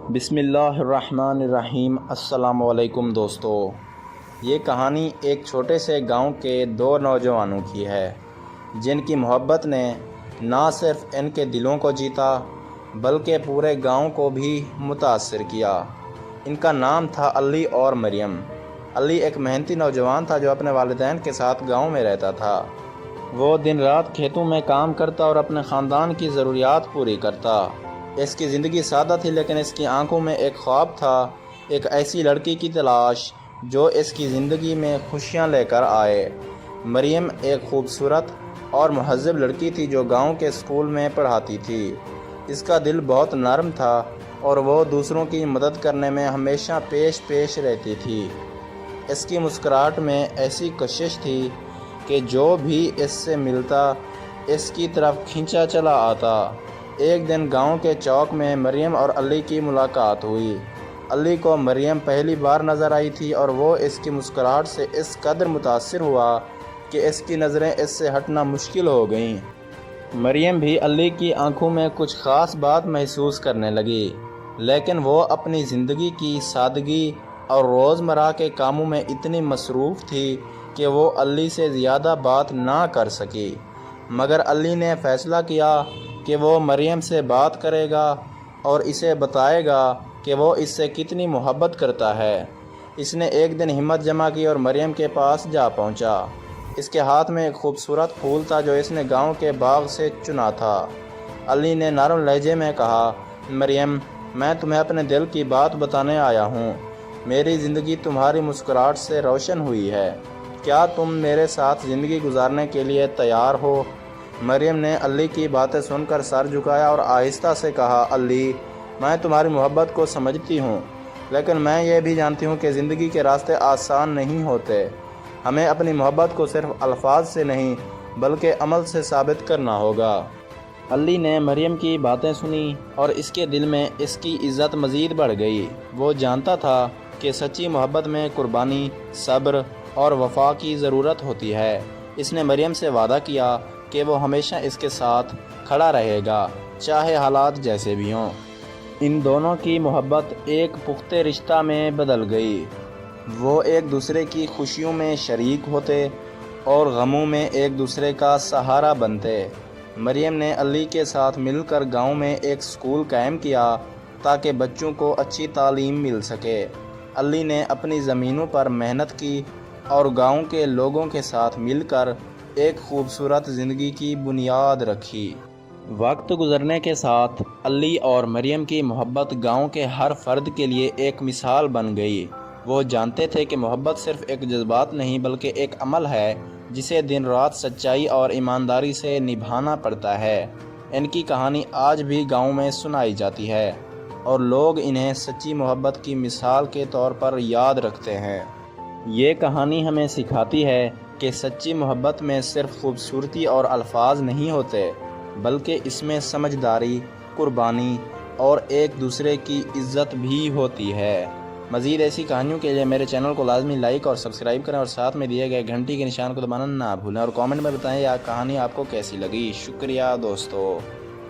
بسم اللہ الرحمن الرحیم۔ السلام علیکم دوستو، یہ کہانی ایک چھوٹے سے گاؤں کے دو نوجوانوں کی ہے جن کی محبت نے نہ صرف ان کے دلوں کو جیتا بلکہ پورے گاؤں کو بھی متاثر کیا۔ ان کا نام تھا علی اور مریم۔ علی ایک محنتی نوجوان تھا جو اپنے والدین کے ساتھ گاؤں میں رہتا تھا۔ وہ دن رات کھیتوں میں کام کرتا اور اپنے خاندان کی ضروریات پوری کرتا۔ اس کی زندگی سادہ تھی لیکن اس کی آنکھوں میں ایک خواب تھا، ایک ایسی لڑکی کی تلاش جو اس کی زندگی میں خوشیاں لے کر آئے۔ مریم ایک خوبصورت اور مہذب لڑکی تھی جو گاؤں کے اسکول میں پڑھاتی تھی۔ اس کا دل بہت نرم تھا اور وہ دوسروں کی مدد کرنے میں ہمیشہ پیش رہتی تھی۔ اس کی مسکراہٹ میں ایسی کشش تھی کہ جو بھی اس سے ملتا اس کی طرف کھینچا چلا آتا۔ ایک دن گاؤں کے چوک میں مریم اور علی کی ملاقات ہوئی۔ علی کو مریم پہلی بار نظر آئی تھی اور وہ اس کی مسکراہٹ سے اس قدر متاثر ہوا کہ اس کی نظریں اس سے ہٹنا مشکل ہو گئیں۔ مریم بھی علی کی آنکھوں میں کچھ خاص بات محسوس کرنے لگی، لیکن وہ اپنی زندگی کی سادگی اور روزمرہ کے کاموں میں اتنی مصروف تھی کہ وہ علی سے زیادہ بات نہ کر سکی۔ مگر علی نے فیصلہ کیا کہ وہ مریم سے بات کرے گا اور اسے بتائے گا کہ وہ اس سے کتنی محبت کرتا ہے۔ اس نے ایک دن ہمت جمع کی اور مریم کے پاس جا پہنچا۔ اس کے ہاتھ میں ایک خوبصورت پھول تھا جو اس نے گاؤں کے باغ سے چنا تھا۔ علی نے نرم لہجے میں کہا، مریم، میں تمہیں اپنے دل کی بات بتانے آیا ہوں۔ میری زندگی تمہاری مسکراہٹ سے روشن ہوئی ہے۔ کیا تم میرے ساتھ زندگی گزارنے کے لیے تیار ہو؟ مریم نے علی کی باتیں سن کر سر جھکایا اور آہستہ سے کہا، علی، میں تمہاری محبت کو سمجھتی ہوں، لیکن میں یہ بھی جانتی ہوں کہ زندگی کے راستے آسان نہیں ہوتے۔ ہمیں اپنی محبت کو صرف الفاظ سے نہیں بلکہ عمل سے ثابت کرنا ہوگا۔ علی نے مریم کی باتیں سنی اور اس کے دل میں اس کی عزت مزید بڑھ گئی۔ وہ جانتا تھا کہ سچی محبت میں قربانی، صبر اور وفا کی ضرورت ہوتی ہے۔ اس نے مریم سے وعدہ کیا کہ وہ ہمیشہ اس کے ساتھ کھڑا رہے گا، چاہے حالات جیسے بھی ہوں۔ ان دونوں کی محبت ایک پختہ رشتہ میں بدل گئی۔ وہ ایک دوسرے کی خوشیوں میں شریک ہوتے اور غموں میں ایک دوسرے کا سہارا بنتے۔ مریم نے علی کے ساتھ مل کر گاؤں میں ایک اسکول قائم کیا تاکہ بچوں کو اچھی تعلیم مل سکے۔ علی نے اپنی زمینوں پر محنت کی اور گاؤں کے لوگوں کے ساتھ مل کر ایک خوبصورت زندگی کی بنیاد رکھی۔ وقت گزرنے کے ساتھ علی اور مریم کی محبت گاؤں کے ہر فرد کے لیے ایک مثال بن گئی۔ وہ جانتے تھے کہ محبت صرف ایک جذبات نہیں بلکہ ایک عمل ہے جسے دن رات سچائی اور ایمانداری سے نبھانا پڑتا ہے۔ ان کی کہانی آج بھی گاؤں میں سنائی جاتی ہے اور لوگ انہیں سچی محبت کی مثال کے طور پر یاد رکھتے ہیں۔ یہ کہانی ہمیں سکھاتی ہے کہ سچی محبت میں صرف خوبصورتی اور الفاظ نہیں ہوتے بلکہ اس میں سمجھداری، قربانی اور ایک دوسرے کی عزت بھی ہوتی ہے۔ مزید ایسی کہانیوں کے لیے میرے چینل کو لازمی لائک اور سبسکرائب کریں اور ساتھ میں دیے گئے گھنٹی کے نشان کو دبانا نہ بھولیں اور کامنٹ میں بتائیں یہ کہانی آپ کو کیسی لگی۔ شکریہ دوستو۔